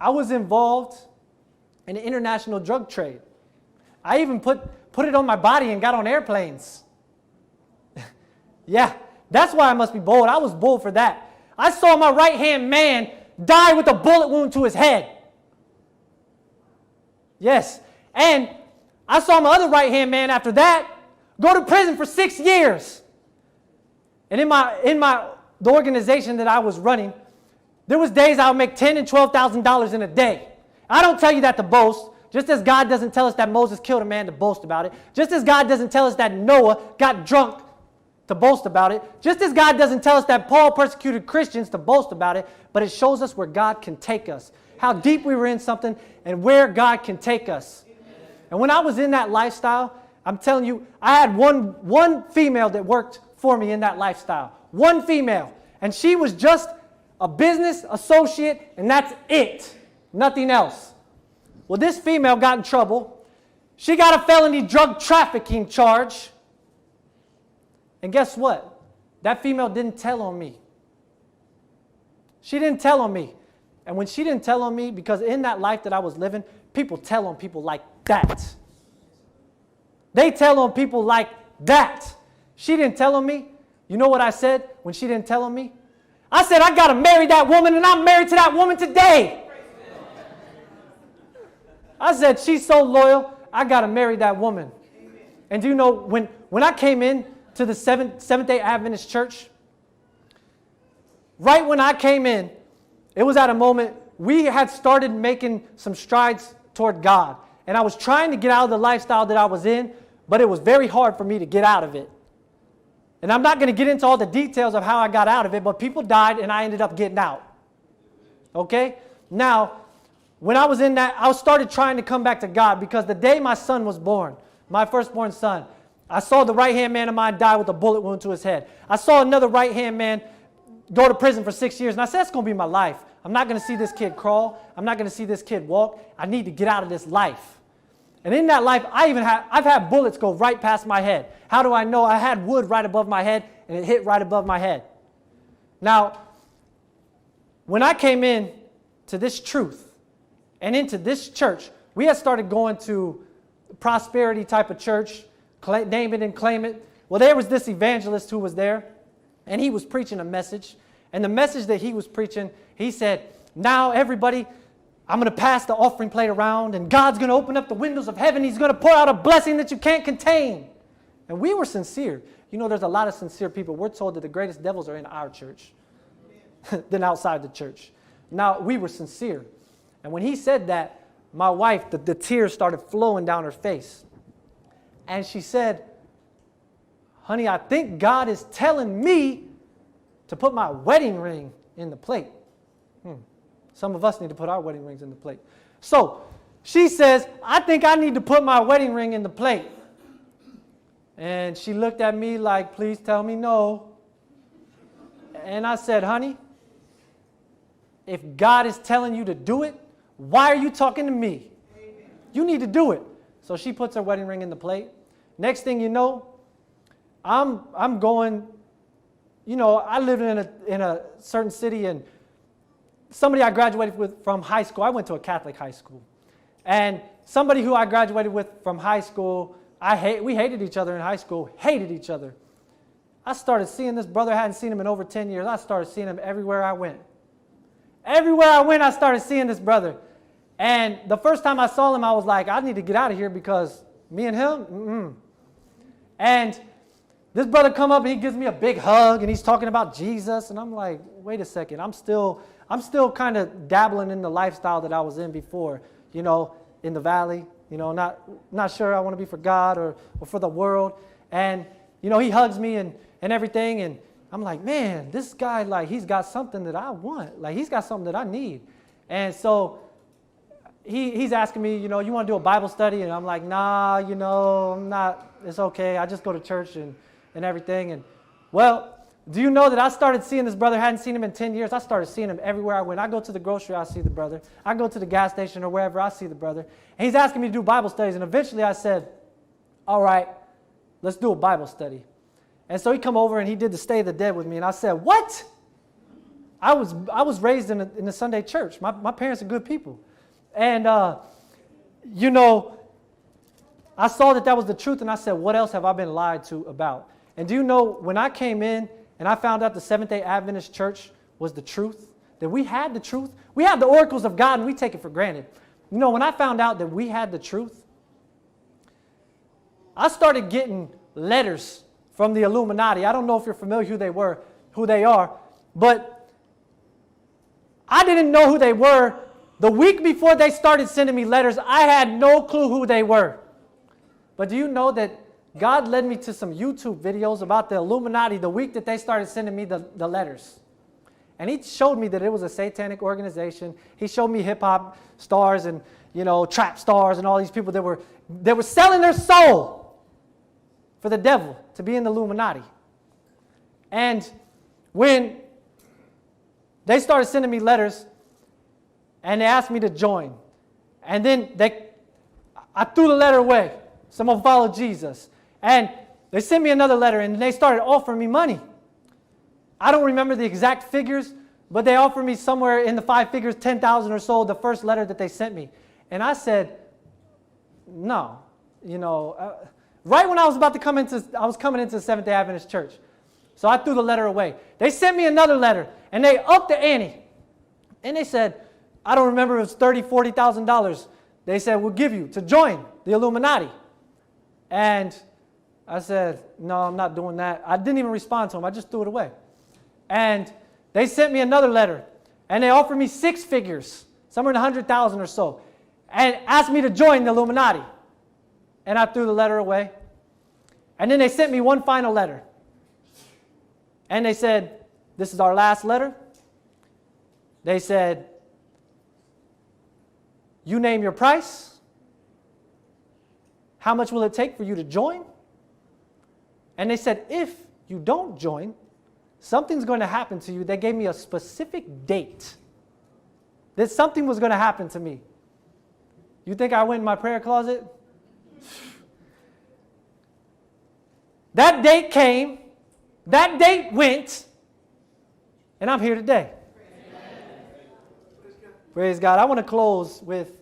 I was involved in the international drug trade. I even put it on my body and got on airplanes. Yeah, that's why I must be bold. I was bold for that. I saw my right-hand man die with a bullet wound to his head. Yes, and I saw my other right-hand man after that go to prison for 6 years. And in the organization that I was running, there was days I would make $10,000 and $12,000 in a day. I don't tell you that to boast. Just as God doesn't tell us that Moses killed a man to boast about it. Just as God doesn't tell us that Noah got drunk to boast about it. Just as God doesn't tell us that Paul persecuted Christians to boast about it. But it shows us where God can take us. How deep we were in something and where God can take us. And when I was in that lifestyle, I'm telling you, I had one female that worked for me in that lifestyle. One female. And she was just a business associate, and that's it. Nothing else. Well, this female got in trouble. She got a felony drug trafficking charge. And guess what? That female didn't tell on me. She didn't tell on me. And when she didn't tell on me, because in that life that I was living, people tell on people like that. They tell on people like that. She didn't tell on me. You know what I said when she didn't tell on me? I said, I got to marry that woman, and I'm married to that woman today. I said, she's so loyal, I got to marry that woman. And do you know, when I came in to the Seventh-day Adventist church, right when I came in, it was at a moment we had started making some strides toward God. And I was trying to get out of the lifestyle that I was in, but it was very hard for me to get out of it. And I'm not going to get into all the details of how I got out of it, but people died and I ended up getting out. Okay? Now, when I was in that, I started trying to come back to God because the day my son was born, my firstborn son, I saw the right-hand man of mine die with a bullet wound to his head. I saw another right-hand man go to prison for 6 years, and I said, that's going to be my life. I'm not going to see this kid crawl. I'm not going to see this kid walk. I need to get out of this life. And in that life, I've had bullets go right past my head. How do I know? I had wood right above my head, and it hit right above my head. Now, when I came in to this truth and into this church, we had started going to prosperity type of church, name it and claim it. Well, there was this evangelist who was there, and he was preaching a message. And the message that he was preaching, he said, now everybody, I'm going to pass the offering plate around, and God's going to open up the windows of heaven. He's going to pour out a blessing that you can't contain. And we were sincere. You know, there's a lot of sincere people. We're told that the greatest devils are in our church than outside the church. Now, we were sincere. And when he said that, my wife, the tears started flowing down her face. And she said, honey, I think God is telling me to put my wedding ring in the plate. Some of us need to put our wedding rings in the plate. So she says, I think I need to put my wedding ring in the plate. And she looked at me like, please tell me no. And I said, honey, if God is telling you to do it, why are you talking to me? You need to do it. So she puts her wedding ring in the plate. Next thing you know, I'm going, you know, I lived in a certain city, and somebody I graduated with from high school, I went to a Catholic high school. And somebody who I graduated with from high school, we hated each other in high school, hated each other. I started seeing this brother, I hadn't seen him in over 10 years. I started seeing him everywhere I went. Everywhere I went, I started seeing this brother. And the first time I saw him, I was like, I need to get out of here because me and him, And this brother come up and he gives me a big hug and he's talking about Jesus. And I'm like, wait a second, I'm still kind of dabbling in the lifestyle that I was in before, you know, in the valley, you know, not sure I want to be for God or for the world. And, you know, he hugs me and everything. And I'm like, man, this guy, like, he's got something that I want. Like, he's got something that I need. And so he's asking me, you know, you want to do a Bible study? And I'm like, nah, you know, I'm not, it's okay. I just go to church and everything. And, well, do you know that I started seeing this brother? I hadn't seen him in 10 years. I started seeing him everywhere I went. I go to the grocery, I see the brother. I go to the gas station or wherever, I see the brother. And he's asking me to do Bible studies. And eventually I said, all right, let's do a Bible study. And so he come over and he did the Stay of the Dead with me. And I said, what? I was raised in a Sunday church. My parents are good people. And, I saw that was the truth, and I said, what else have I been lied to about? And do you know, when I came in and I found out the Seventh-day Adventist Church was the truth, that we had the truth, we have the oracles of God and we take it for granted. You know, when I found out that we had the truth, I started getting letters from the Illuminati. I don't know if you're familiar who they are, but I didn't know who they were. The week before they started sending me letters, I had no clue who they were. But do you know that God led me to some YouTube videos about the Illuminati the week that they started sending me the letters? And he showed me that it was a satanic organization. He showed me hip-hop stars and, trap stars and all these people that were selling their soul for the devil to be in the Illuminati. And when they started sending me letters and they asked me to join, and then I threw the letter away. Someone followed Jesus. And they sent me another letter and they started offering me money. I don't remember the exact figures, but they offered me somewhere in the 5 figures, 10,000 or so, the first letter that they sent me. And I said, no, right when I was coming into the Seventh-day Adventist Church. So I threw the letter away. They sent me another letter and they upped the ante. And they said, I don't remember, it was $30,000, $40,000. They said, we'll give you to join the Illuminati. And I said, no, I'm not doing that. I didn't even respond to them. I just threw it away. And they sent me another letter. And they offered me 6 figures, somewhere in 100,000 or so, and asked me to join the Illuminati. And I threw the letter away. And then they sent me one final letter. And they said, this is our last letter. They said, you name your price. How much will it take for you to join? And they said, if you don't join, something's going to happen to you. They gave me a specific date that something was going to happen to me. You think I went in my prayer closet? That date came, that date went, and I'm here today. Praise God. I want to close with